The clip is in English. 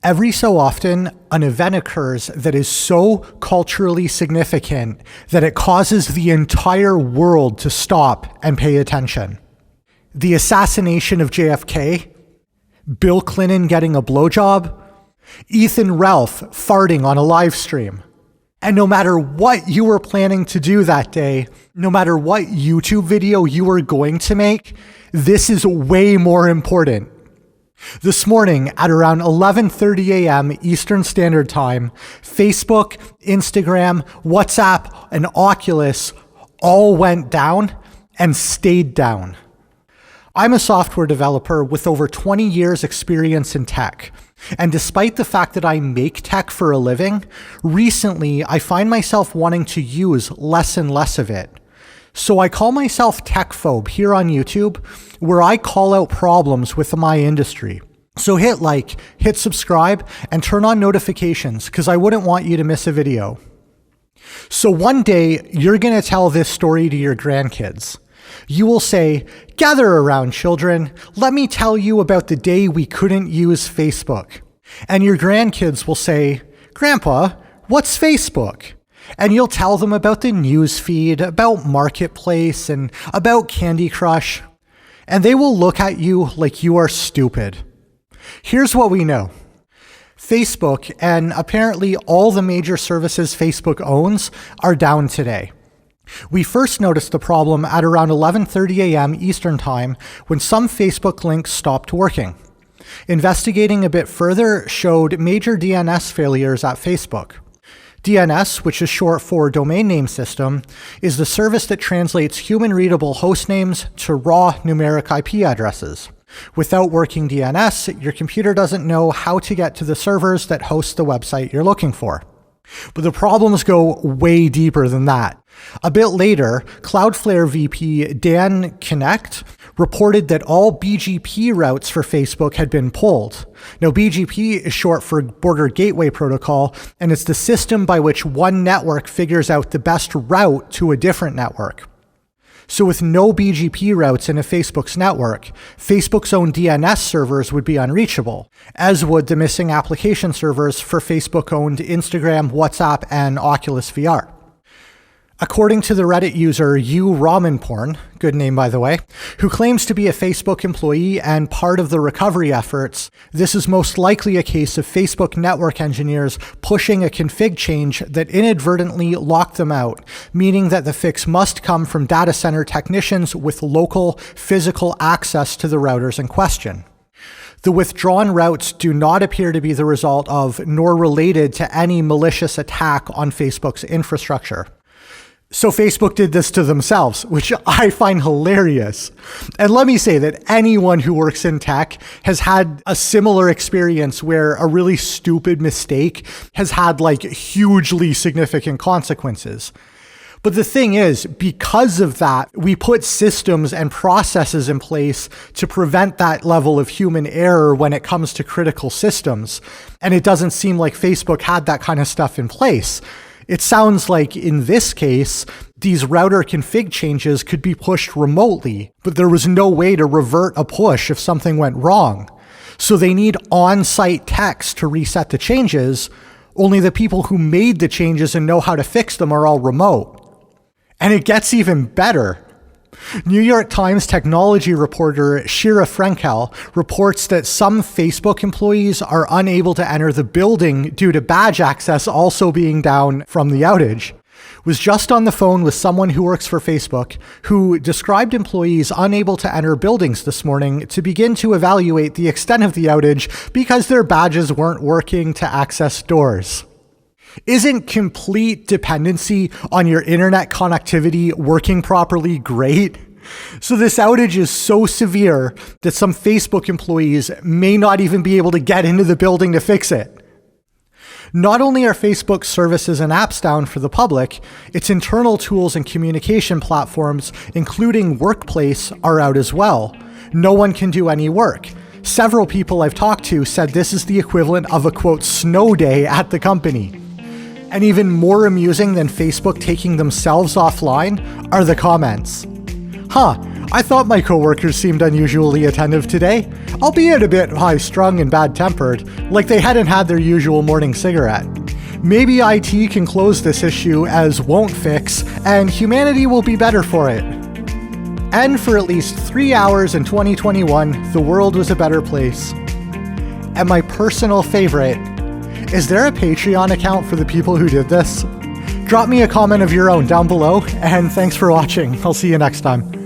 Every so often, an event occurs that is so culturally significant that it causes the entire world to stop and pay attention. The assassination of JFK, Bill Clinton getting a blowjob, Ethan Ralph farting on a live stream. And no matter what you were planning to do that day, no matter what YouTube video you were going to make, this is way more important. This morning at around 11:30 a.m. Eastern Standard Time, Facebook, Instagram, WhatsApp, and Oculus all went down and stayed down. I'm a software developer with over 20 years experience in tech. And despite the fact that I make tech for a living, recently I find myself wanting to use less and less of it. So I call myself TechPhobe here on YouTube, where I call out problems with my industry. So hit like, hit subscribe, and turn on notifications because I wouldn't want you to miss a video. So one day you're going to tell this story to your grandkids. You will say, "Gather around, children. Let me tell you about the day we couldn't use Facebook." And your grandkids will say, "Grandpa, what's Facebook?" And you'll tell them about the news feed, about Marketplace, and about Candy Crush. And they will look at you like you are stupid. Here's what we know. Facebook, and apparently all the major services Facebook owns, are down today. We first noticed the problem at around 11:30 a.m. Eastern Time when some Facebook links stopped working. Investigating a bit further showed major DNS failures at Facebook. DNS, which is short for Domain Name System, is the service that translates human-readable host names to raw numeric IP addresses. Without working DNS, your computer doesn't know how to get to the servers that host the website you're looking for. But the problems go way deeper than that. A bit later, Cloudflare VP Dan Connect reported that all BGP routes for Facebook had been pulled. Now, BGP is short for Border Gateway Protocol, and it's the system by which one network figures out the best route to a different network. So with no BGP routes in a Facebook's network, Facebook's own DNS servers would be unreachable, as would the missing application servers for Facebook-owned Instagram, WhatsApp, and Oculus VR. According to the Reddit user uRamenPorn, good name by the way, who claims to be a Facebook employee and part of the recovery efforts, this is most likely a case of Facebook network engineers pushing a config change that inadvertently locked them out, meaning that the fix must come from data center technicians with local physical access to the routers in question. The withdrawn routes do not appear to be the result of nor related to any malicious attack on Facebook's infrastructure. So Facebook did this to themselves, which I find hilarious. And let me say that anyone who works in tech has had a similar experience where a really stupid mistake has had like hugely significant consequences. But the thing is, because of that, we put systems and processes in place to prevent that level of human error when it comes to critical systems. And it doesn't seem like Facebook had that kind of stuff in place. It sounds like in this case, these router config changes could be pushed remotely, but there was no way to revert a push if something went wrong. So they need on-site techs to reset the changes, only the people who made the changes and know how to fix them are all remote. And it gets even better. New York Times technology reporter Shira Frenkel reports that some Facebook employees are unable to enter the building due to badge access also being down from the outage. Was just on the phone with someone who works for Facebook who described employees unable to enter buildings this morning to begin to evaluate the extent of the outage because their badges weren't working to access doors. Isn't complete dependency on your internet connectivity working properly great? So this outage is so severe that some Facebook employees may not even be able to get into the building to fix it. Not only are Facebook services and apps down for the public, its internal tools and communication platforms, including Workplace, are out as well. No one can do any work. Several people I've talked to said this is the equivalent of a quote snow day at the company. And even more amusing than Facebook taking themselves offline are the comments. I thought my coworkers seemed unusually attentive today. albeit a bit high-strung and bad-tempered, like they hadn't had their usual morning cigarette. Maybe IT can close this issue as won't fix, and humanity will be better for it. And for at least 3 hours in 2021, the world was a better place. And my personal favorite, is there a Patreon account for the people who did this? Drop me a comment of your own down below, and thanks for watching. I'll see you next time.